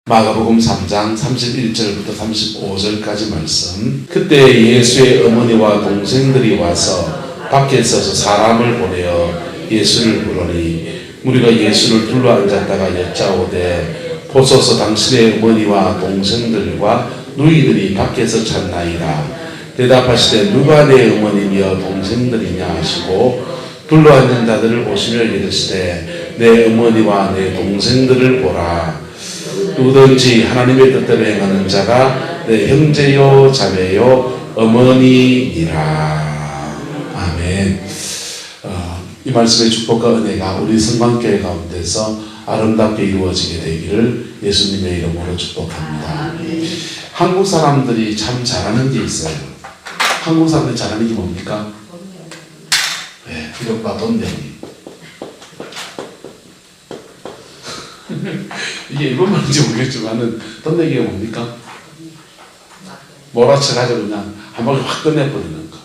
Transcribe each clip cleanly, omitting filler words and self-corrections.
마가복음 3장 31절부터 35절까지 말씀. 그때 예수의 어머니와 동생들이 와서 밖에 서서 사람을 보내어 예수를 부르니 무리가 예수를 둘러 앉았다가 여짜오되 보소서 당신의 어머니와 동생들과 누이들이 밖에서 찾나이다. 대답하시되 누가 내 어머니며 동생들이냐 하시고 둘러 앉은 자들을 보시며 이르시되 내 어머니와 내 동생들을 보라. 누구든지 하나님의 뜻대로 행하는 자가 내 형제요 자매요 어머니니라. 아멘. 이 말씀의 축복과 은혜가 우리 성광교회 가운데서 아름답게 이루어지게 되기를 예수님의 이름으로 축복합니다. 한국 사람들이 참 잘하는 게 있어요. 한국 사람들이 잘하는 게 뭡니까? 네, 기력과 돈 내기. 이게 일본 말인지 모르겠지만은 돈 내기가 뭡니까? 몰아쳐가지고 그냥 한 방에 확 끝내버리는 거.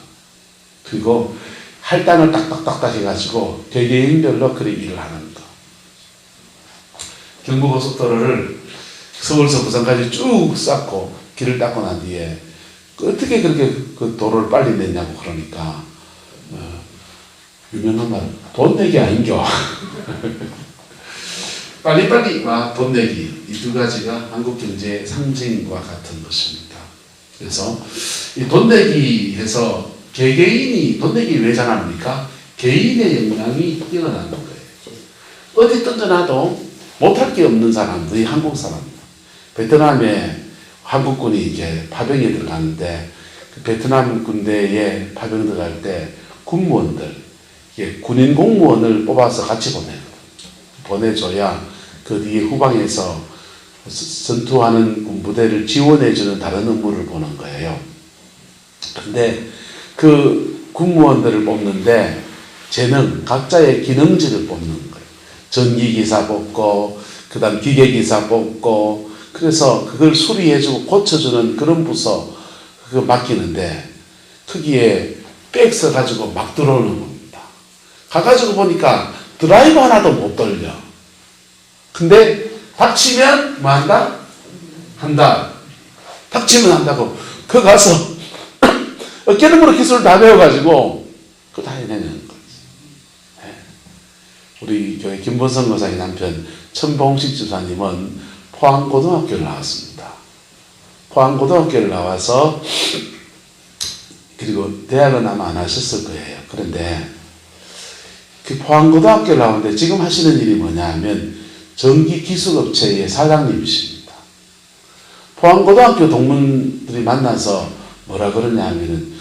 그리고 할당을 딱딱딱딱 해가지고 개개인별로 그렇게 일을 하는 거. 경부고속도로를 서울서 부산까지 쭉 쌓고 길을 닦고 난 뒤에 어떻게 그렇게 그 도로를 빨리 냈냐고 그러니까 유명한 말, 돈 내기 아닌겨. 빨리빨리 돈 내기, 이 두 가지가 한국 경제의 상징과 같은 것입니다. 그래서 이 돈 내기 해서 개개인이 돈 내기 왜 잘합니까? 개인의 역량이 뛰어나는 거예요. 어디 던져놔도 못할 게 없는 사람들이 한국 사람입니다. 베트남에 한국군이 이제 파병에 들어가는데 그 베트남 군대에 파병 들어갈 때 군무원들, 군인 공무원을 뽑아서 같이 보내줘야 그 뒤에 후방에서 전투하는 군부대를 지원해주는 다른 업무를 보는 거예요. 근데 그 군무원들을 뽑는데 각자의 기능직을 뽑는 거예요. 전기기사 뽑고, 그 다음 기계기사 뽑고, 그래서 그걸 수리해주고 고쳐주는 그런 부서, 그거 맡기는데, 거기에 백 써가지고 막 들어오는 겁니다. 가가지고 보니까 드라이브 하나도 못 돌려. 근데 닥치면 뭐 한다? 한다. 닥치면 한다고. 그 가서 어깨너머로 기술을 다 배워가지고 그거 다 해내는 거지. 네. 우리 교회 김본성 거사의 남편 천봉식 집사님은 포항고등학교를 나왔습니다. 포항고등학교를 나와서 그리고 대학은 아마 안 하셨을 거예요. 그런데 그 포항고등학교를 나오는데 지금 하시는 일이 뭐냐 하면 전기기술업체의 사장님이십니다. 포항고등학교 동문들이 만나서 뭐라 그러냐 하면은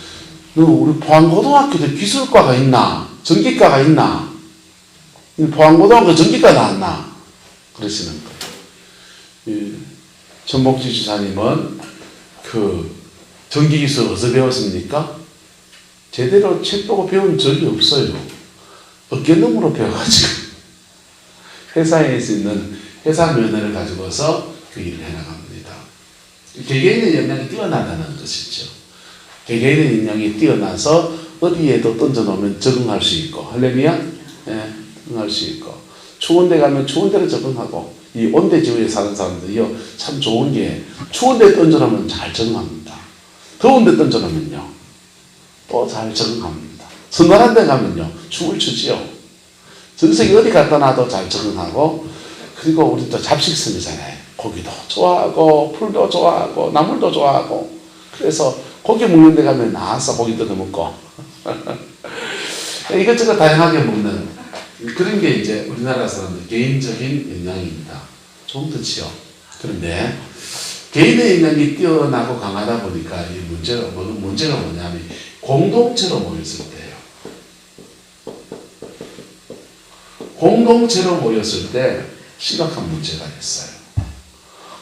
너 우리 포항고등학교도 기술과가 있나? 전기과가 있나? 포항고등학교 전기과 나왔나? 그러시는 거예요. 전복지 주사님은 그 전기기술 어디서 배웠습니까? 제대로 책 보고 배운 적이 없어요. 어깨너머로 배워가지고 회사에 있는 회사 면허를 가지고서 그 일을 해나갑니다. 개개인의 역량이 뛰어나다는 것이죠. 개개인의 역량이 뛰어나서 어디에도 던져놓으면 적응할 수 있고, 할렐루야? 네, 적응할 수 있고, 추운 데 가면 추운 데로 적응하고, 이 온대지구에 사는 사람들이요, 참 좋은 게, 추운 데 던져놓으면 잘 적응합니다. 더운 데 던져놓으면요, 또 잘 적응합니다. 선선한 데 가면요, 춤을 추지요. 전 세계 어디 갖다 놔도 잘 적응하고, 그리고 우리 또 잡식성이잖아요. 고기도 좋아하고, 풀도 좋아하고, 나물도 좋아하고, 그래서 고기 먹는 데 가면 나와서 고기 뜯어 먹고, 이것저것 다양하게 먹는 그런 게 이제 우리나라 사람들 개인적인 역량입니다. 좋은 뜻이요. 그런데 개인의 역량이 뛰어나고 강하다 보니까 이 문제가 뭐냐면 공동체로 모였을 때예요. 공동체로 모였을 때 심각한 문제가 있어요.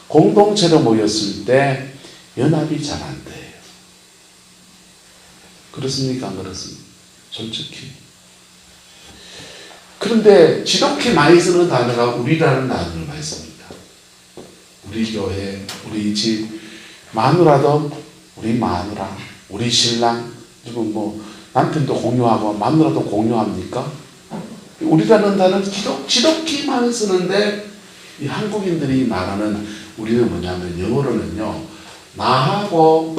공동체로 모였을 때 연합이 잘 안 돼요. 그렇습니까? 안 그렇습니까? 솔직히. 그런데 지독히 많이 쓰는 단어가 우리라는 단어를 많이 씁니다. 우리 교회, 우리 집, 마누라도 우리 마누라, 우리 신랑, 그리고 뭐 남편도 공유하고 마누라도 공유합니까? 우리라는 단어는 지독히 많이 쓰는데 이 한국인들이 말하는 우리는 뭐냐면 영어로는요, 나하고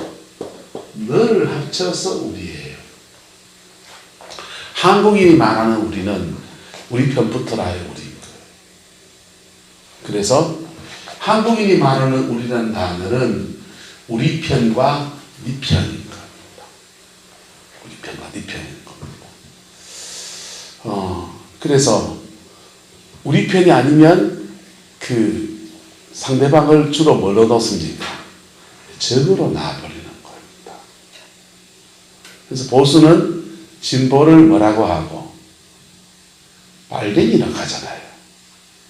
너를 합쳐서 우리예요. 한국인이 말하는 우리는 우리 편부터라의 우리인 거예요. 그래서 한국인이 말하는 우리라는 단어는 우리 편과 네 편인 겁니다. 우리 편과 네 편인 겁니다. 그래서 우리 편이 아니면 그 상대방을 주로 뭘로 놓습니까? 적으로 놔버리는 겁니다. 그래서 보수는 진보를 뭐라고 하고 발댕이라고 하잖아요.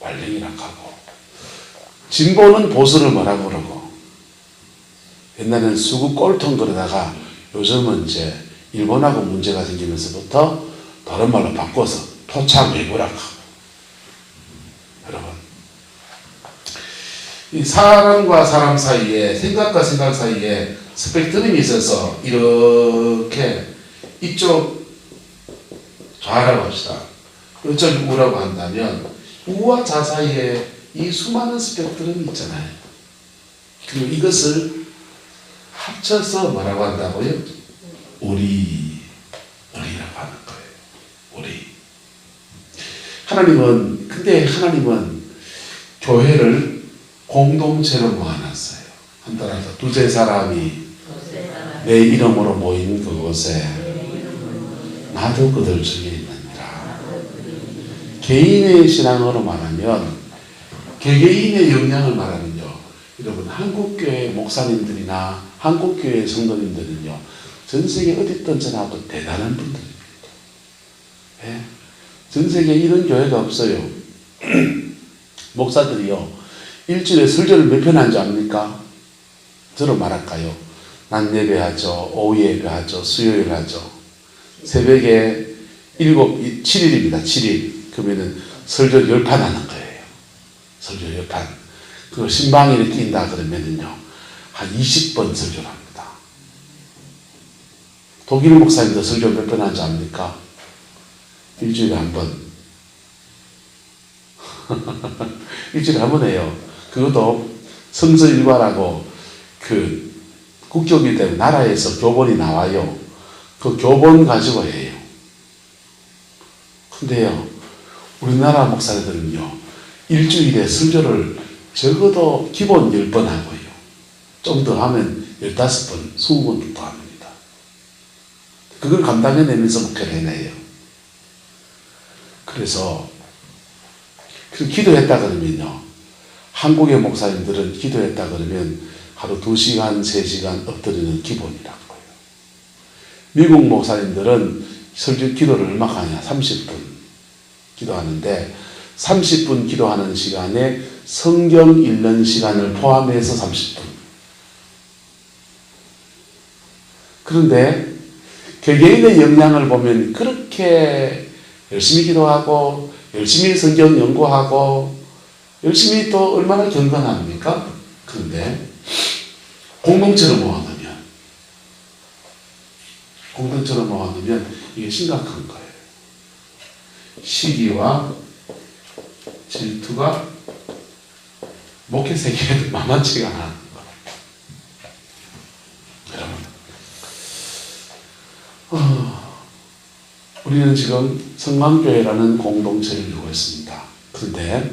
발댕이라고 하고 진보는 보수를 뭐라고 그러고 옛날에는 수구 꼴통 그러다가 요즘은 이제 일본하고 문제가 생기면서부터 다른 말로 바꿔서 토착 외부라고 하고 여러분 이 사람과 사람 사이에 생각과 생각 사이에 스펙트럼이 있어서 이렇게 이쪽 좌라고 합시다. 이쪽 우라고 한다면 우와 좌 사이에 이 수많은 스펙트럼이 있잖아요. 그리고 이것을 합쳐서 뭐라고 한다고요? 우리라고 하는 거예요. 우리. 근데 하나님은 교회를 공동체로 모아놨어요. 한따라서 두세 사람이 내 이름으로 모인 그곳에 나도 그들 중에 있느니라. 개인의 신앙으로 말하면 개개인의 역량을 말하면요. 여러분 한국교회 목사님들이나 한국교회 성도님들은요. 전 세계 어디 있든지나도 대단한 분들입니다. 네? 전 세계에 이런 교회가 없어요. 목사들이요. 일주일에 설교를 몇 편 하는지 압니까? 저로 말할까요? 낮 예배하죠. 오후 예배하죠. 수요일 하죠. 새벽에 7일입니다. 7일. 그러면은 설교 10판 하는 거예요. 설교 10판. 그걸 신방일에 낀다 그러면은요. 한 20번 설교를 합니다. 독일 목사님도 설교 몇 번 하는지 압니까? 일주일에 한 번. 일주일에 한 번 해요. 그것도 성서일과라고 그 국교기 때문에 나라에서 교본이 나와요. 그 교본 가지고 해요. 근데요, 우리나라 목사들은요, 일주일에 설교를 적어도 기본 10번 하고요. 좀 더 하면 15번, 20번도 합니다. 그걸 감당해내면서 목회를 해내요. 그래서 기도했다 그러면요. 한국의 목사님들은 기도했다 그러면 하루 2시간, 3시간 엎드리는 기본이라고요. 미국 목사님들은 설교 기도를 얼마나 하냐? 30분 기도하는데 30분 기도하는 시간에 성경 읽는 시간을 포함해서 30분. 그런데 개개인의 역량을 보면 그렇게 열심히 기도하고 열심히 성경 연구하고 열심히 또 얼마나 경건합니까? 그런데 공동체로 모아놓으면 이게 심각한 거예요. 시기와 질투가 목회 세계에도 만만치가 않은 거예요. 여러분, 우리는 지금 성광교회라는 공동체를 이루고 있습니다. 그런데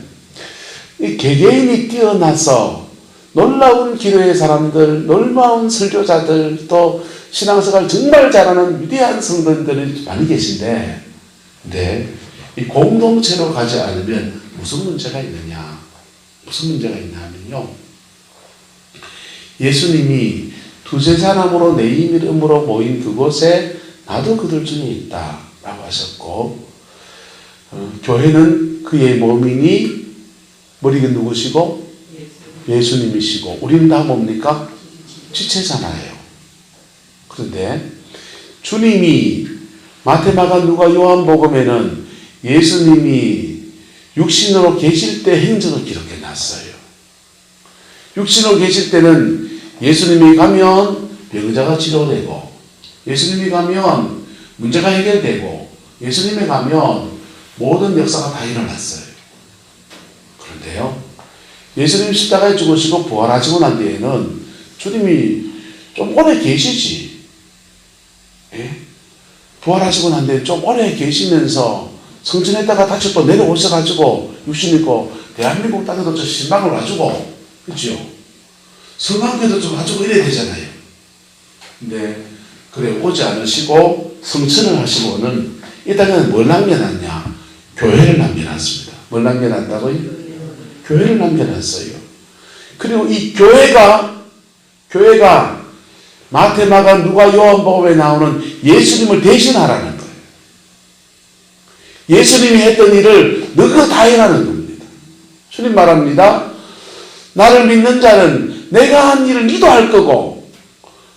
이 개개인이 뛰어나서 놀라운 기도의 사람들, 놀라운 설교자들, 또 신앙생활 정말 잘하는 위대한 성도들이 많이 계신데, 근데 이 공동체로 가지 않으면 무슨 문제가 있느냐? 무슨 문제가 있냐면요. 예수님이 두세 사람으로 내 이름으로 모인 그곳에 나도 그들 중에 있다 라고 하셨고, 교회는 그의 몸이니 머리가 누구시고? 예수님이시고, 우리는 다 뭡니까? 지체잖아요. 그런데 주님이 마태, 마가, 누가, 요한복음에는 예수님이 육신으로 계실 때 행적을 기록해 놨어요. 육신으로 계실 때는 예수님이 가면 병자가 치료되고, 예수님이 가면 문제가 해결되고, 예수님이 가면 모든 역사가 다 일어났어요. 그런데요, 예수님 십자가에 죽으시고 부활하시고 난 뒤에는 주님이 좀 오래 계시지. 예? 부활하시고 난 뒤에 좀 오래 계시면서 성전에다가 다시 또 내려오셔가지고 육신 입고 대한민국 땅에도 좀 신방을 와주고, 그렇죠? 성황교도 좀 와주고 이래야 되잖아요. 근데 그래 오지 않으시고 성천을 하시고는 이 땅에는 뭘 남겨놨냐? 교회를 남겨놨습니다. 뭘 남겨놨다고요? 교회를 남겨놨어요. 그리고 이 교회가 마태, 마가, 누가, 요한복음에 나오는 예수님을 대신하라는 거예요. 예수님이 했던 일을 너가 다 해라는 겁니다. 주님 말합니다. 나를 믿는 자는 내가 한 일을 니도 할 거고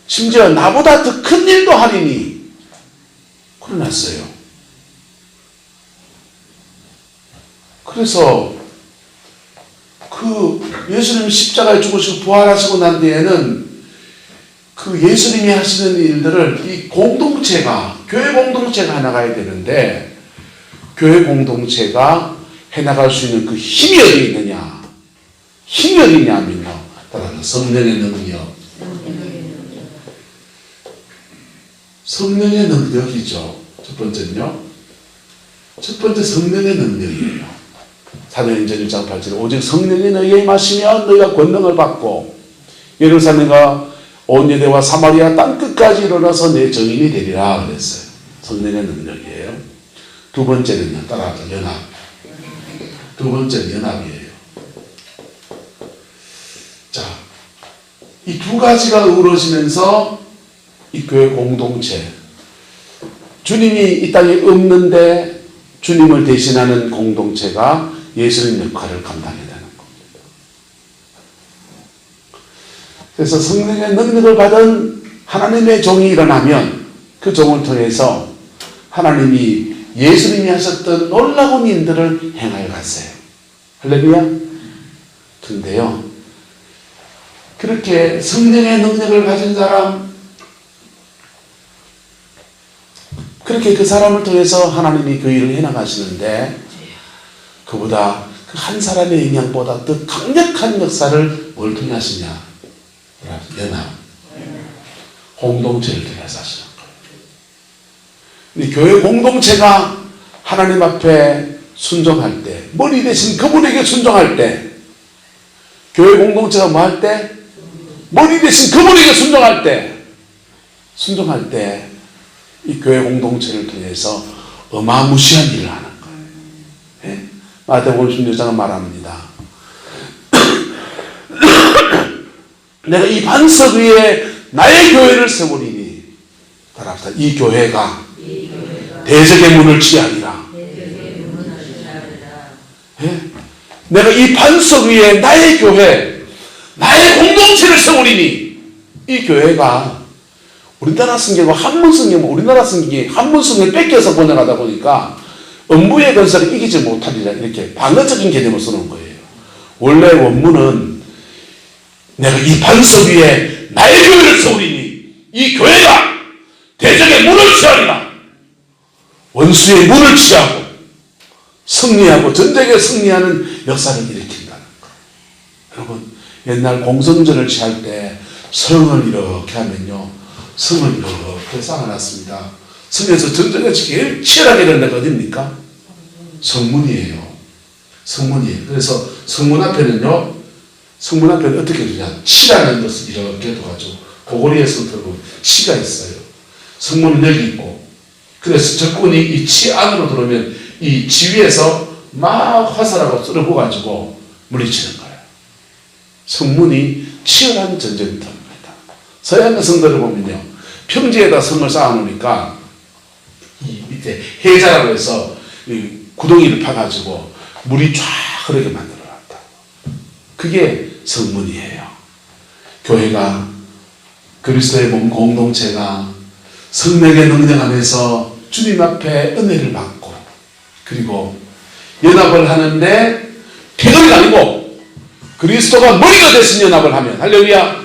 심지어 나보다 더 큰 일도 하리니 그러났어요. 그래서 그 예수님이 십자가에 죽으시고 부활하시고 난 뒤에는 그 예수님이 하시는 일들을 이 공동체가, 교회 공동체가 해나가야 되는데 교회 공동체가 해나갈 수 있는 그 힘이 어디 있느냐? 힘이 어디 있냐면요. 따라서 성령의 능력. 성령의 능력이죠. 첫 번째는요. 첫 번째 성령의 능력이에요. 사도행전 1장 8절에 오직 성령이 너희에 임하시면 너희가 권능을 받고 예루살렘과 온 유대와 사마리아 땅끝까지 일어나서 내 증인이 되리라 그랬어요. 성령의 능력이에요. 두 번째는요. 따라서 연합. 두 번째는 연합이에요. 자, 이 두 가지가 어우러지면서 이 교회 공동체, 주님이 이 땅에 없는데 주님을 대신하는 공동체가 예수님 역할을 감당해야 되는 겁니다. 그래서 성령의 능력을 받은 하나님의 종이 일어나면 그 종을 통해서 하나님이 예수님이 하셨던 놀라운 일들을 행하여 갔어요. 할렐루야. 근데요, 그렇게 성령의 능력을 가진 사람, 그렇게 그 사람을 통해서 하나님이 그 일을 해나가시는데 그보다 그 한 사람의 영향보다 더 강력한 역사를 뭘 통해 하시냐? 연합. 공동체를 통해서 하시는 거예요. 교회 공동체가 하나님 앞에 순종할 때, 머리 대신 그분에게 순종할 때, 교회 공동체가 뭐 할 때? 머리 대신 그분에게 순종할 때, 이 교회 공동체를 통해서 어마무시한 일을 하는 거예요. 예? 마태복음 16장은 말합니다. 내가 이 반석 위에 나의 교회를 세우리니 따라합시다. 이 교회가 대적의 문을 취하리라. 예? 내가 이 반석 위에 나의 교회, 나의 공동체를 세우리니 이 교회가 우리나라 성경과 한문 성경, 우리나라 성경이 한문 성경을 뺏겨서 번역하다 보니까 음부의 건설을 이기지 못하리라 이렇게 방어적인 개념을 쓰는 거예요. 원래 원문은 내가 이 반석 위에 나의 교회를 세우리니 이 교회가 대적의 문을 취하리라. 원수의 문을 취하고 승리하고 전쟁에 승리하는 역사를 일으킨다는 거예요. 여러분, 옛날 공성전을 취할 때 성을 이렇게 하면요, 성을 이렇게 쌓아놨습니다. 성에서 전쟁에 제일 치열하게 되는 데가 어디입니까? 성문이에요. 성문이에요. 그래서 성문 앞에는 어떻게 되냐? 치라는 것을 이렇게 둬가지고 고고리에 성터고 치가 있어요. 성문은 여기 있고, 그래서 적군이 이 치 안으로 들어오면 이 지위에서 막 화살하고 썰어부어가지고 물리치는 거예요. 성문이 치열한 전쟁터입니다. 서양의 성들을 보면요, 평지에다 성을 쌓아놓으니까 이 밑에 해자라고 해서 구덩이를 파가지고 물이 쫙 흐르게 만들어놨다. 그게 성문이에요. 교회가, 그리스도의 몸 공동체가 성령의 능력 안에서 주님 앞에 은혜를 받고, 그리고 연합을 하는데 개걸이 아니고 그리스도가 머리가 되신 연합을 하면, 할렐루야,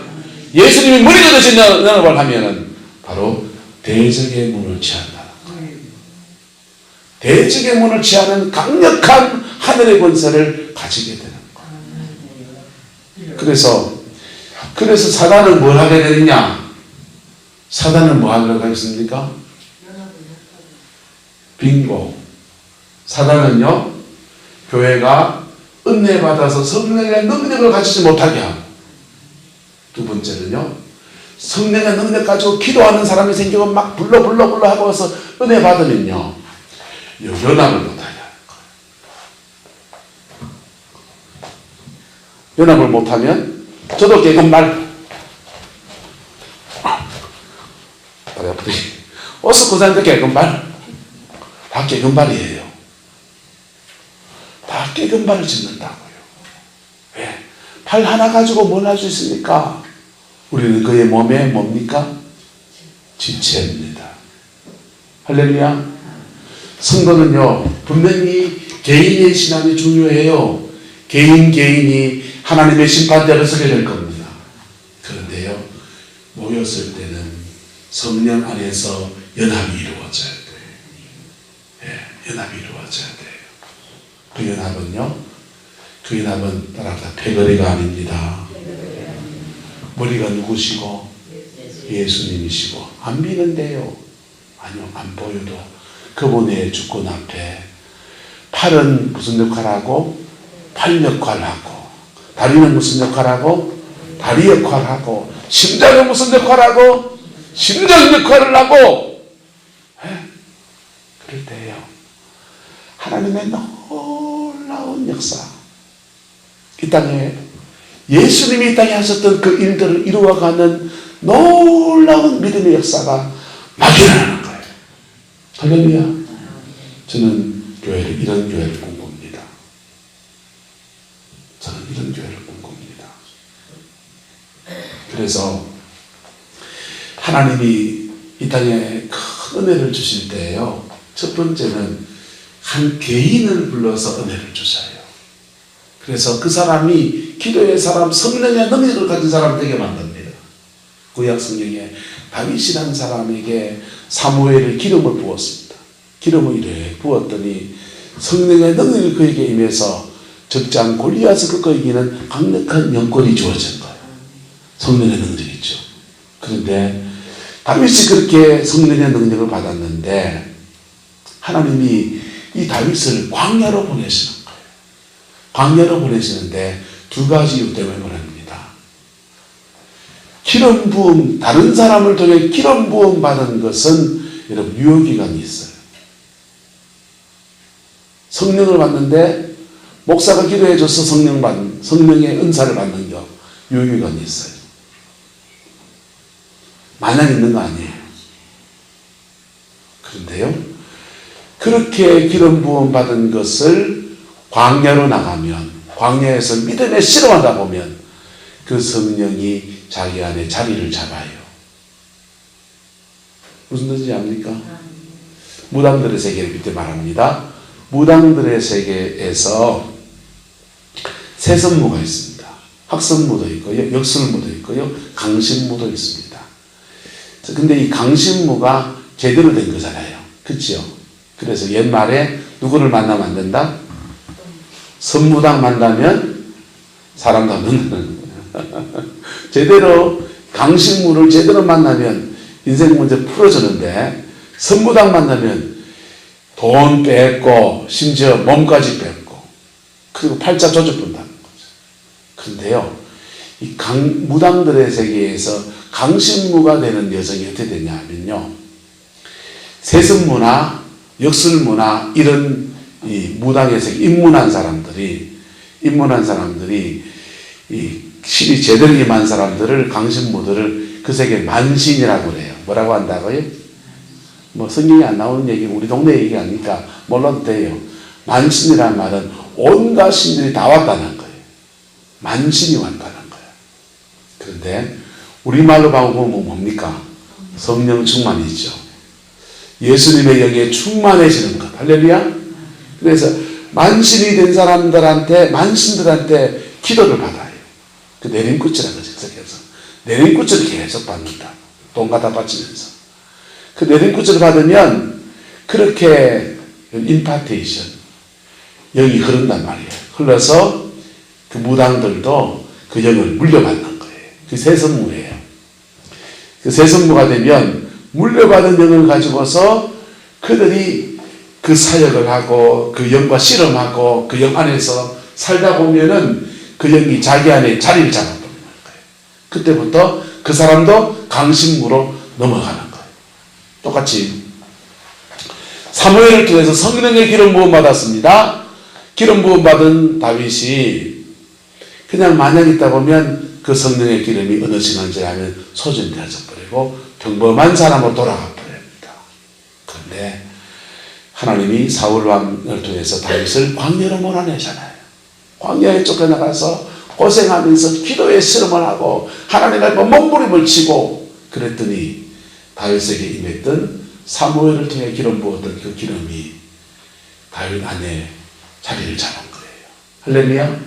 예수님이 머리가 되신 연합을 하면은 바로 대적의 문을 취한다는 거예요. 대적의 문을 취하는 강력한 하늘의 권세를 가지게 되는 거예요. 그래서 사단은 뭘 하게 되느냐? 사단은 뭐 하려고 하겠습니까? 빙고. 사단은요, 교회가 은혜 받아서 성령의 능력을 가지지 못하게 하고, 두 번째는요, 성령의 능력 가지고 기도하는 사람이 생기고 막 불러 하고 와서 은혜 받으면요, 연합을 못하게 하는 거예요. 연합을 못하면 저도 개근말 다리 아프지? 어서 그 사람들 개근발 다 개근발이에요. 다 개근발을 짓는다고요. 왜? 팔 하나 가지고 뭘 할 수 있습니까? 우리는 그의 몸에 뭡니까? 지체입니다. 할렐루야. 성도는요, 분명히 개인의 신앙이 중요해요. 개인이 하나님의 심판대로 서게 될 겁니다. 그런데요, 모였을 때는 성령 안에서 연합이 이루어져야 돼요. 예, 연합이 이루어져야 돼요. 그 연합은 따라서 패거리가 아닙니다. 머리가 누구시고? 예수님이시고. 안 믿는데요. 아니요, 안 보여도 그분의 주권 앞에 팔은 무슨 역할하고? 팔 역할하고, 다리는 무슨 역할하고? 다리 역할하고, 심장은 무슨 역할하고? 심장 역할을 하고. 그럴 때요, 하나님의 놀라운 역사, 이 땅에 예수님이 이 땅에 하셨던 그 일들을 이루어가는 놀라운 믿음의 역사가 막 일어나는 거예요. 할렐루야. 저는 이런 교회를 꿈꿉니다. 저는 이런 교회를 꿈꿉니다. 그래서 하나님이 이 땅에 큰 은혜를 주실 때예요, 첫 번째는 한 개인을 불러서 은혜를 주셔요. 그래서 그 사람이 기도의 사람, 성령의 능력을 가진 사람 되게 만듭니다. 구약 성경에 다윗이라는 사람에게 사무엘을 기름을 부었습니다. 기름을 이래 부었더니 성령의 능력이 그에게 임해서 적장 골리앗을 꺾어 이기는 강력한 영권이 주어진 거예요. 성령의 능력이죠. 그런데 다윗이 그렇게 성령의 능력을 받았는데 하나님이 이 다윗을 광야로 보내시는 거예요. 광야로 보내시는데 두 가지 이유 때문에 보냅니다. 기름 부음, 다른 사람을 통해 기름 부음 받은 것은 여러분 유효기간이 있어요. 성령을 받는데 목사가 기도해줘서 성령의 은사를 받는 게 유효기간이 있어요. 마냥 있는 거 아니에요. 그런데요, 그렇게 기름 부음 받은 것을 광야로 나가면, 광야에서 믿음에 실험하다 보면 그 성령이 자기 안에 자리를 잡아요. 무슨 뜻인지 압니까? 무당들의 세계를 그때 말합니다. 무당들의 세계에서 세선무가 있습니다. 학선무도 있고요, 역술무도 있고요, 강신무도 있습니다. 근데 이 강신무가 제대로 된 거잖아요. 그렇죠? 그래서 옛말에 누구를 만나면 안 된다? 선무당 만나면 사람 잡는다는 거예요. 제대로 강신무를 제대로 만나면 인생 문제 풀어주는데, 선무당 만나면 돈 뺏고 심지어 몸까지 뺏고 그리고 팔자 조져본다는 거죠. 그런데요, 이 무당들의 세계에서 강신무가 되는 여정이 어떻게 되냐 하면요, 세선무나 역술무나 이런 이 무당의 세계 입문한 사람들이 이 신이 제대로 임한 사람들을, 강신무들을 그 세계 만신이라고 그래요. 뭐라고 한다고요? 뭐 성경에 안 나오는 얘기, 우리 동네 얘기 아니까 몰라도 돼요. 만신이라는 말은 온갖 신들이 다 왔다는 거예요. 만신이 왔다는 거예요. 그런데 우리말로 보면 뭡니까? 성령 충만이죠. 예수님의 영에 충만해지는 것. 할렐루야. 그래서 만신이 된 사람들한테, 만신들한테 기도를 받아요. 그 내림굿이라는 거죠. 그래서 내림굿을 계속 받는다. 돈 갖다 바치면서. 그 내림굿을 받으면 그렇게 임파테이션, 영이 흐른단 말이에요. 흘러서 그 무당들도 그 영을 물려받는 거예요. 그 세성무예요. 그 세성무가 되면 물려받은 영을 가지고서 그들이 그 사역을 하고 그 영과 씨름하고 그 영 안에서 살다 보면은 그 영이 자기 안에 자리를 잡아버리는 거예요. 그때부터 그 사람도 강신무로 넘어가는 거예요. 똑같이 사무엘을 통해서 성령의 기름 부음 받았습니다. 기름 부음 받은 다윗이 그냥 마냥 있다 보면 그 성령의 기름이 어느 시간째 하면 소진되어져 버리고 평범한 사람으로 돌아가 버립니다. 그런데 하나님이 사울 왕을 통해서 다윗을 광야로 몰아내잖아요. 광야에 쫓겨나가서 고생하면서 기도에 실험을 하고 하나님 앞에 몸부림을 치고 그랬더니 다윗에게 임했던 사무엘을 통해 기름 부었던 그 기름이 다윗 안에 자리를 잡은 거예요. 할렐루야.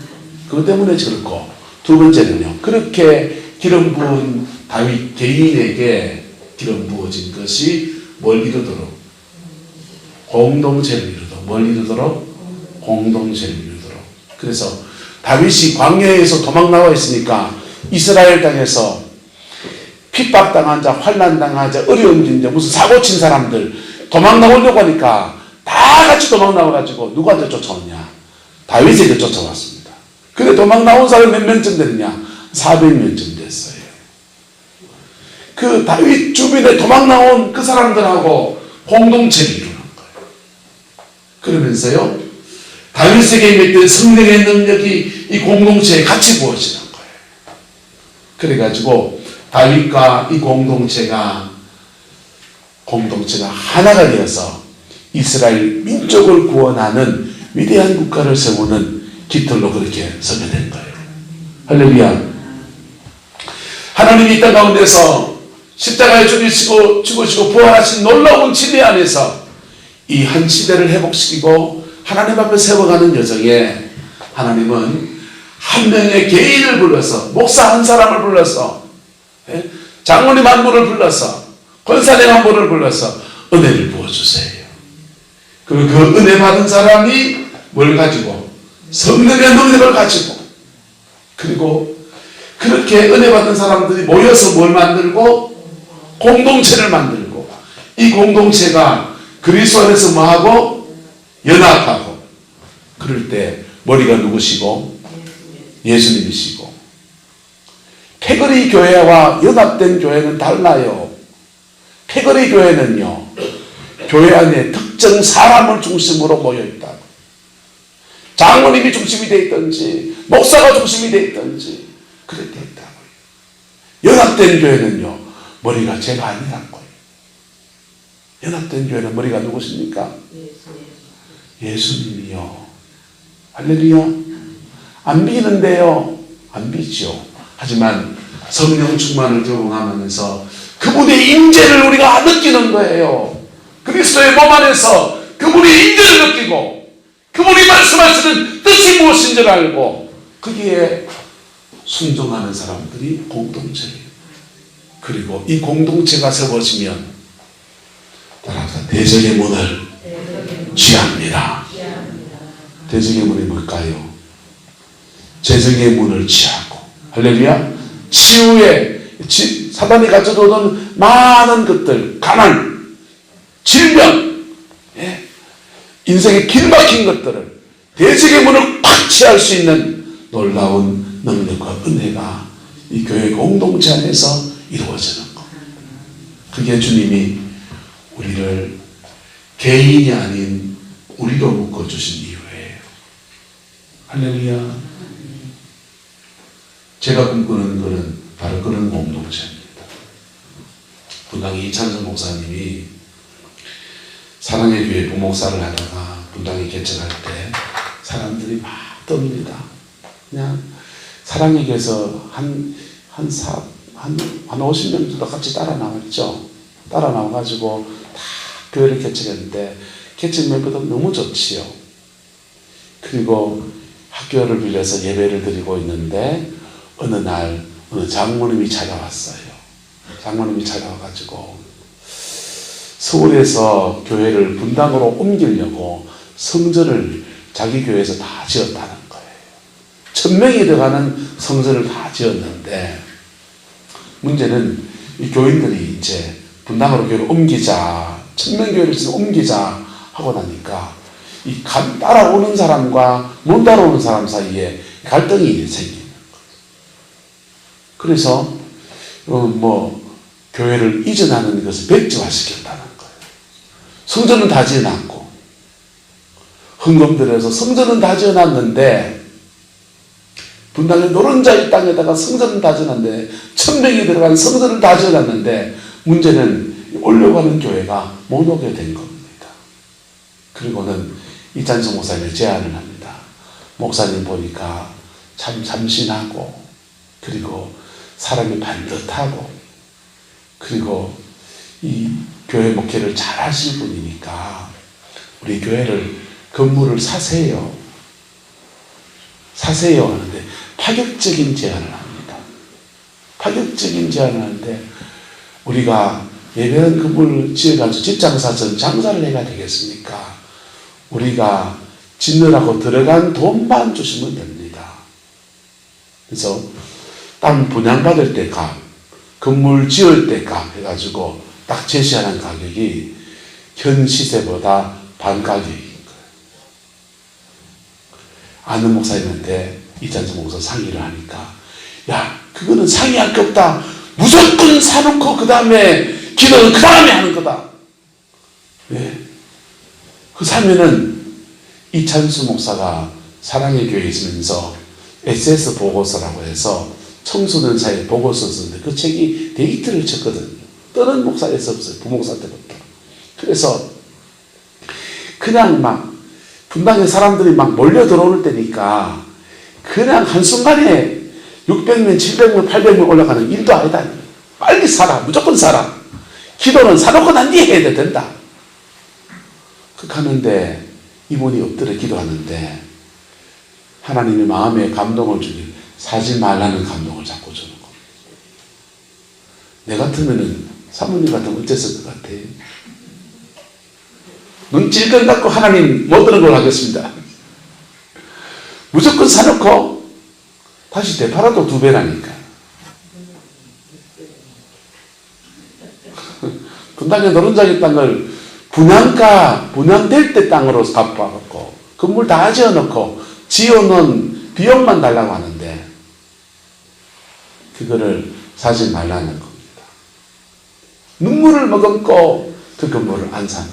그것 때문에 그렇고, 두 번째는요, 그렇게 기름 부은 다윗 개인에게 기름 부어진 것이 뭘 이루도록? 공동체를 이루도록. 뭘 이루도록? 공동체를 이루도록. 그래서 다윗이 광야에서 도망 나와 있으니까 이스라엘 땅에서 핍박당한 자, 환난당한 자, 어려운 자, 무슨 사고 친 사람들 도망 나오려고 하니까 다 같이 도망 나와가지고 누구한테 쫓아오냐? 다윗에게 쫓아왔습니다. 근데 도망 나온 사람이 몇 명쯤 됐냐? 400명쯤 됐어요. 그 다윗 주변에 도망 나온 그 사람들하고 공동체를 이루는 거예요. 그러면서요, 다윗에게 임했던 성령의 능력이 이 공동체에 같이 부어지는 거예요. 그래가지고 다윗과 이 공동체가 하나가 되어서 이스라엘 민족을 구원하는 위대한 국가를 세우는 깃털로 그렇게 서게 된 거예요. 할렐루야. 하나님이 이 땅 가운데서 십자가에 죽으시고 부활하신 놀라운 진리 안에서 이 한 시대를 회복시키고 하나님 앞에 세워가는 여정에 하나님은 한 명의 개인을 불러서, 목사 한 사람을 불러서, 장로님 한 분을 불러서, 권사님 한 분을 불러서 은혜를 부어주세요. 그리고 그 은혜 받은 사람이 뭘 가지고? 성령의 능력을 가지고, 그리고 그렇게 은혜 받은 사람들이 모여서 뭘 만들고? 공동체를 만들고, 이 공동체가 그리스도 안에서 뭐하고? 연합하고. 그럴 때 머리가 누구시고? 예수님이시고. 패거리 교회와 연합된 교회는 달라요. 패거리 교회는요, 교회 안에 특정 사람을 중심으로 모여있다. 장로님이 중심이 되어 있든지 목사가 중심이 되어 있든지 그렇게 있다고요. 연합된 교회는요, 머리가 제가 아니라고요. 연합된 교회는 머리가 누구십니까? 예수님이요. 할렐루야. 안 비는데요. 안 비죠. 하지만 성령 충만을 경험하면서 그분의 임재를 우리가 느끼는 거예요. 그리스도의 몸 안에서 그분의 임재를 느끼고 그분이 말씀하시는 뜻이 무엇인 줄 알고 거기에 순종하는 사람들이 공동체예요. 그리고 이 공동체가 세워지면 따라서 대적의 문을 취합니다. 대적의 문이 뭘까요? 재정의 문을 취하고, 할렐루야. 치유에 사단이 가져오는 많은 것들, 가난, 질병, 인생의 길막힌 것들을 대적의 문을 꽉 취할 수 있는 놀라운 능력과 은혜가 이 교회 공동체 안에서 이루어지는 것. 그게 주님이 우리를 개인이 아닌 우리로 묶어주신 이유예요. 할렐루야. 제가 꿈꾸는 것은 바로 그런 공동체입니다. 분당의 이찬성 목사님이 사랑의 교회 부목사를 하다가 분당에 개척할 때 사람들이 막 뜹니다. 그냥 사랑의 교회에서 한 50명 정도 같이 따라 나왔죠. 따라 나와가지고 다 교회를 개척했는데 개척 멤버들 너무 좋지요. 그리고 학교를 빌려서 예배를 드리고 있는데 어느 날 어느 장모님이 찾아왔어요. 장모님이 찾아와가지고 서울에서 교회를 분당으로 옮기려고 성전을 자기 교회에서 다 지었다는 거예요. 1000명이 들어가는 성전을 다 지었는데, 문제는 이 교인들이 이제 분당으로 교회를 옮기자, 1000명 교회를 옮기자 하고 나니까 이 따라오는 사람과 못 따라오는 사람 사이에 갈등이 생기는 거예요. 그래서 교회를 이전하는 것을 백지화시켰다는 거예요. 성전은 다 지어놨고 헌금 들여서 성전은 다 지어놨는데, 분당의 노른자 이 땅에다가 성전을 다 지어놨는데, 1000명이 들어간 성전을 다 지어놨는데, 문제는 올려가는 교회가 못 오게 된 겁니다. 그리고는 이찬수 목사님이 제안을 합니다. 목사님 보니까 참 참신하고, 그리고 사람이 반듯하고, 그리고 이 교회 목회를 잘 하실 분이니까 우리 교회를 건물을 사세요 하는데, 파격적인 제안을 합니다. 파격적인 제안을 하는데, 우리가 예배한 건물을 지어가지고 집장사 전 장사를 해야 되겠습니까? 우리가 짓느라고 들어간 돈만 주시면 됩니다. 그래서 땅 분양받을 때 값, 건물 지을 때 값 해가지고 딱 제시하는 가격이 현 시세보다 반 가격인 거예요. 아는 목사님한테 이찬수 목사 상의를 하니까, 야, 그거는 상의할 게 없다. 무조건 사놓고 그 다음에 기도는 그 다음에 하는 거다. 네. 그 사면은 이찬수 목사가 사랑의 교회에 있으면서 SS 보고서라고 해서 청소년 사회 보고서 썼는데, 그 책이 데이트를 쳤거든요. 떠는 목사에서 없어요. 부목사 때부터. 그래서 그냥 막 분당에 사람들이 막 몰려 들어올 때니까 그냥 한순간에 600명, 700명, 800명 올라가는 일도 아니다. 빨리 살아. 무조건 살아. 기도는 사놓고 난 뒤에 해야 된다. 그렇게 하는데, 이분이 엎드려 기도하는데 하나님의 마음에 감동을 주길, 사지 말라는 감동을 자꾸 주는 겁니다. 내 같으면은, 사모님 같으면 어땠을 것 같아요? 눈 찔끔 갖고 하나님 못 들은 걸 하겠습니다. 무조건 사놓고 다시 되팔아도 2배라니까. 분당의 노른자기 땅을 분양될 때 땅으로 갚아갖고 건물 다 지어놓고 지어놓은 비용만 달라고 하는데, 그거를 사지 말라는 겁니다. 눈물을 머금고 그 건물을 안 사는.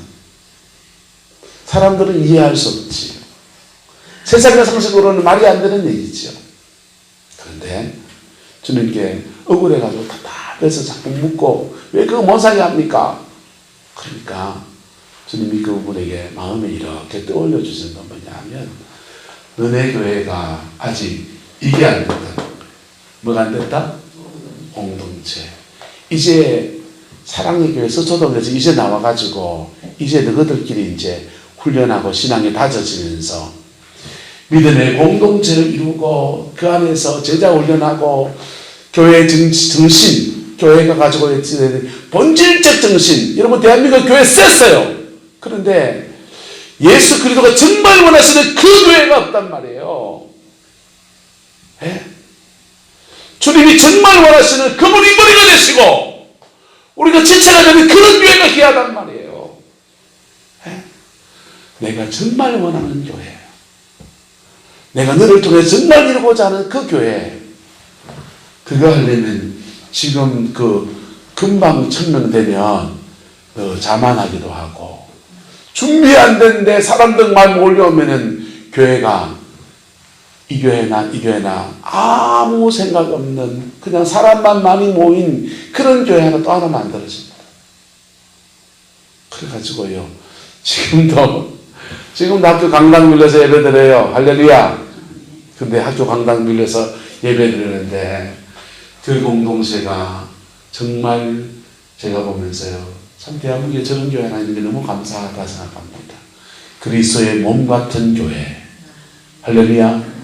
사람들은 이해할 수 없지요. 세상의 상식으로는 말이 안 되는 얘기죠. 그런데 주님께 억울해가지고 답답해서 자꾸 묻고, 왜 그거 못 사게 합니까? 그러니까 주님이 그분에게 마음에 이렇게 떠올려 주시는 건 뭐냐면, 너네 교회가 아직 이게 안 됐다. 뭐가 안 됐다? 공동체. 이제 사랑의 교회 서초동에서 이제 나와가지고 이제 너희들끼리 이제 훈련하고 신앙이 다져지면서 믿음의 공동체를 이루고 그 안에서 제자 훈련하고 교회 정신, 교회가 가지고 있는 본질적 정신, 여러분 대한민국 교회 셌어요. 그런데 예수 그리스도가 정말 원하시는 그 교회가 없단 말이에요. 예? 주님이 정말 원하시는 그분이 머리가 되시고 우리가 지체가 되는 그런 교회가 귀하단 말이에요. 예? 내가 정말 원하는 교회, 내가 너를 통해 정말 이루고자 하는 그 교회, 그거 하려면 지금 금방 1000명 되면 자만하기도 하고, 준비 안 됐는데 사람들 말 몰려오면은 교회가 이 교회나 아무 생각 없는 그냥 사람만 많이 모인 그런 교회 하나 또 하나 만들어집니다. 그래가지고요, 지금도 학교 강당 빌려서 예배 드려요. 할렐루야. 근데 학교 강당 빌려서 예배 드리는데 그 공동체가 정말 제가 보면서요, 참 대한민국에 저런 교회 하나 있는 게 너무 감사하다 생각합니다. 그리스도의 몸 같은 교회. 할렐루야.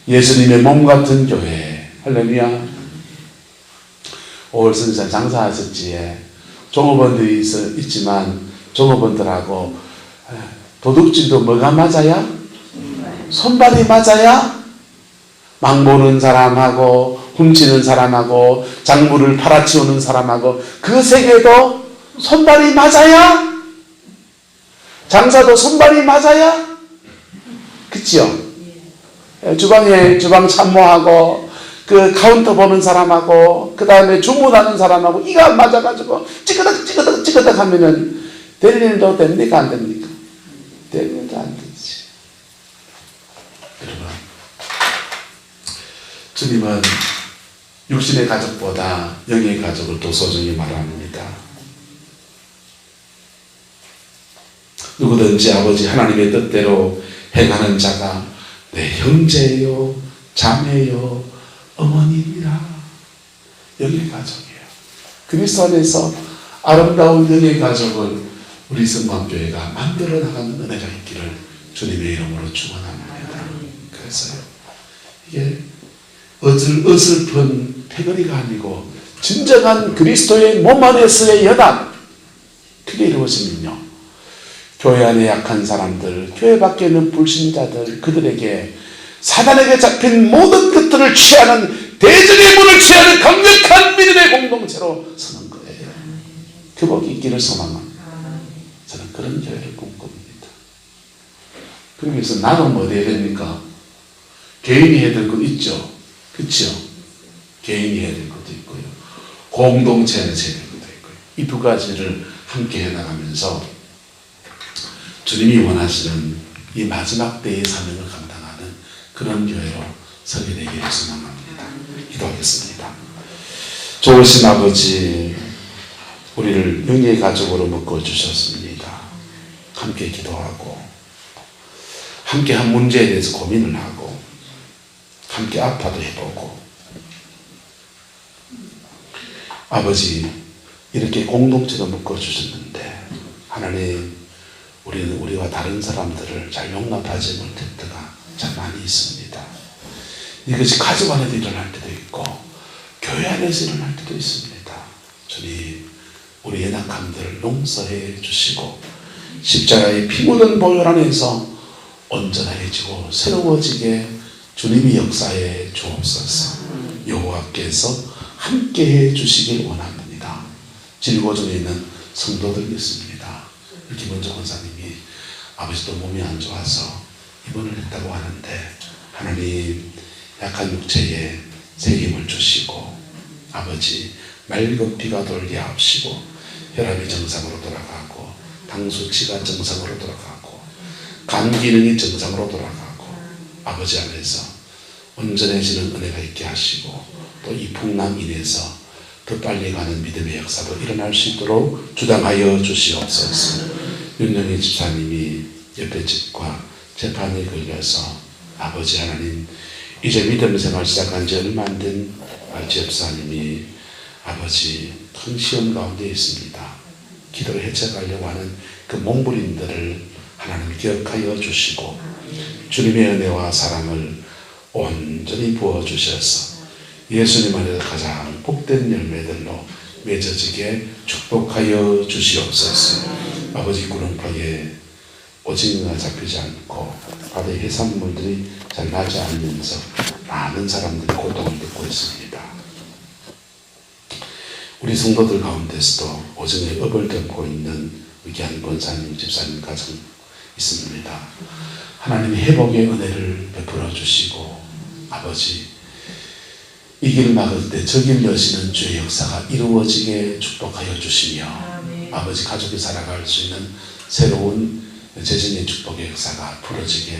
예수님의 몸 같은 교회. 할렐루야. 5월 선지자 장사하셨지에 종업원들이 있지만 종업원들하고 도둑질도 뭐가 맞아야? 손발이 맞아야? 막 모는 사람하고 훔치는 사람하고 작물을 팔아치우는 사람하고 그 세계도 손발이 맞아야 장사도 손발이 맞아야 그치요? 주방에 주방 참모하고 그 카운터 보는 사람하고 그 다음에 주문하는 사람하고 이가 안 맞아가지고 찌그덕 하면은 될 일도 됩니까 안 됩니까? 될 일도 안 되지. 여러분, 주님은 육신의 가족보다 영의 가족을 더 소중히 말합니다. 누구든지 아버지 하나님의 뜻대로 행하는 자가 내 형제요 자매요 어머니이라. 영의 가족이에요. 그리스도 안에서 아름다운 영의 가족을 우리 성광교회가 만들어 나가는 은혜가 있기를 주님의 이름으로 축원합니다. 그래서요, 이게 어슬픈 패거리가 아니고 진정한 그리스도의 몸 안에서의 연합, 그게 이루어지면요, 교회 안에 약한 사람들, 교회 밖에 있는 불신자들, 그들에게 사단에게 잡힌 모든 것들을 취하는 대적의 문을 취하는 강력한 믿음의 공동체로 서는 거예요. 그 복이 있기를 소망합니다. 저는 그런 교회를 꿈꿉니다. 그러기 위해서 나는 뭐 해야 됩니까? 개인이 해야 될 것 있죠. 그렇죠? 개인이 해야 될 것도 있고요. 공동체에서 해야 될 것도 있고요. 이 두 가지를 함께 해나가면서 주님이 원하시는 이 마지막 때의 사명을 감당하는 그런 교회로 서게 되기를 소망합니다. 기도하겠습니다. 좋으신 아버지, 우리를 영의 가족으로 묶어주셨습니다. 함께 기도하고 함께 한 문제에 대해서 고민을 하고 함께 아파도 해보고, 아버지 이렇게 공동체로 묶어주셨는데 하나님, 우리는 우리와 다른 사람들을 잘 용납하지 못할 때가 참 많이 있습니다. 이것이 가족 안에도 일어날 때도 있고 교회 안에서 일어날 때도 있습니다. 주님, 우리의 약함들을 용서해 주시고 십자가의 피 묻은 보혈 안에서 온전해지고 새로워지게 주님이 역사해 주옵소서. 여호와께서 함께해 주시길 원합니다. 질고 중에 있는 성도들 있습니다. 김원조 권사님이 아버지도 몸이 안 좋아서 입원을 했다고 하는데 하나님, 약한 육체에 새 힘을 주시고 아버지 맑은 피가 돌게 하시고 혈압이 정상으로 돌아가고 당 수치가 정상으로 돌아가고 간 기능이 정상으로 돌아가고 아버지 안에서 온전해지는 은혜가 있게 하시고 또 이 풍랑 인해서 더 빨리 가는 믿음의 역사도 일어날 수 있도록 주당하여 주시옵소서. 윤영희 집사님이 옆에 집과 재판에 걸려서 아버지 하나님, 이제 믿음 생활 시작한 지 얼마 안 된 집사님이 아버지 큰 시험 가운데 있습니다. 기도를 해쳐가려고 하는 그 몸부림들을 하나님 기억하여 주시고 주님의 은혜와 사랑을 온전히 부어주셔서 예수님 안에서 가장 복된 열매들로 맺어지게 축복하여 주시옵소서. 아버지 구름파에 오징어가 잡히지 않고 바다의 해산물들이 잘 나지 않으면서 많은 사람들이 고통을 겪고 있습니다. 우리 성도들 가운데서도 오징어의 업을 겪고 있는 위기한 권사님, 집사님 가정 있습니다. 하나님이 회복의 은혜를 베풀어 주시고 아버지, 이 길 막을 때 저 길 여시는 주의 역사가 이루어지게 축복하여 주시며 아버지, 가족이 살아갈 수 있는 새로운 재정의 축복의 역사가 풀어지게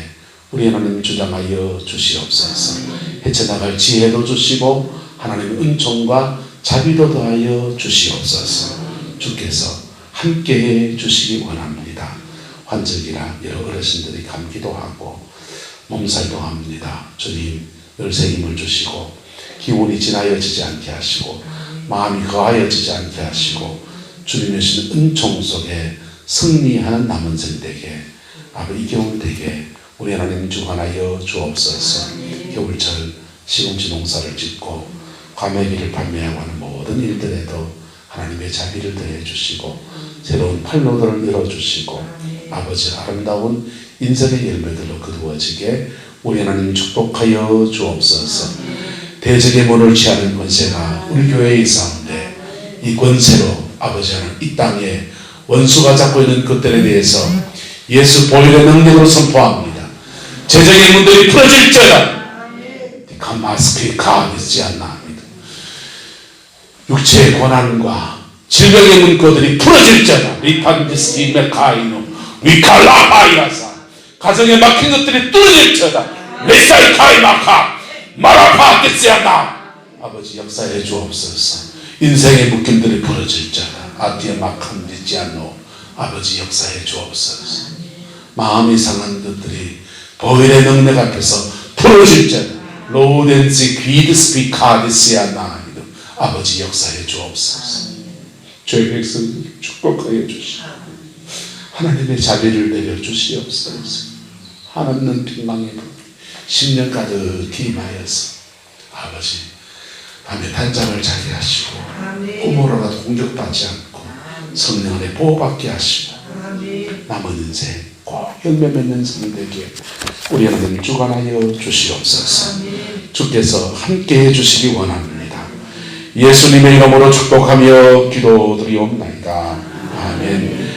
우리 하나님 주장하여 주시옵소서. 헤쳐나갈 지혜도 주시고 하나님의 은총과 자비도 더하여 주시옵소서. 주께서 함께해 주시기 원합니다. 환절기라 여러 어르신들이 감기도 하고 몸살도 합니다. 주님, 늘 새 힘을 주시고 기운이 지나여지지 않게 하시고 마음이 거하여지지 않게 하시고 주님의 주신 은총 속에 승리하는 남은 생 되게 아버지, 이 겨울 되게 우리 하나님 주관하여 주옵소서. 겨울철 시금치 농사를 짓고 과메기를 판매하고 하는 모든 일들에도 하나님의 자비를 더해 주시고 새로운 팔로들을 열어주시고 아버지 아름다운 인생의 열매들로 거두어지게 우리 하나님 축복하여 주옵소서. 대적의 문을 취하는 권세가 우리 교회에 있사온데 이 권세로 아버지 하나님 이 땅에 원수가 잡고 있는 것들에 대해서 예수 보혈의 능력으로 선포합니다. 제적의 문들이 풀어질지어다. 가마스피카 있지 않나. 육체의 고난과 질병의 문고들이 풀어질지어다. 리판디스키 메카이노 위칼라파이라사 가정에 막힌 것들이 뚫어질지어다. 레사이카이마카 마라파 있지 않나. 아버지 역사해 주옵소서. 인생의 묶임들이 풀어질지어다. 아티에 막한 있지 않노. 아버지 역사해 주옵소서. 마음이 상한 것들이 보혈의 능력 앞에서 풀어질지어다. 로덴지 귀드스피카디스야나. 아버지 역사해 주옵소서. 저희 백성 축복하여 주시고 하나님의 자비를 내려 주시옵소서. 하나님은 빈망의 10년 가득히 임하여서 아버지 밤에 단잠을 자게 하시고 꿈으로라도 공격받지 않고 성령 안에 보호받게 하시고 남은 인생 꼭 열매 맺는 삶 되게 우리 하나님 주관하여 주시옵소서. 주께서 함께 해주시기 원합니다. 예수님의 이름으로 축복하며 기도드리옵나이다. 아멘.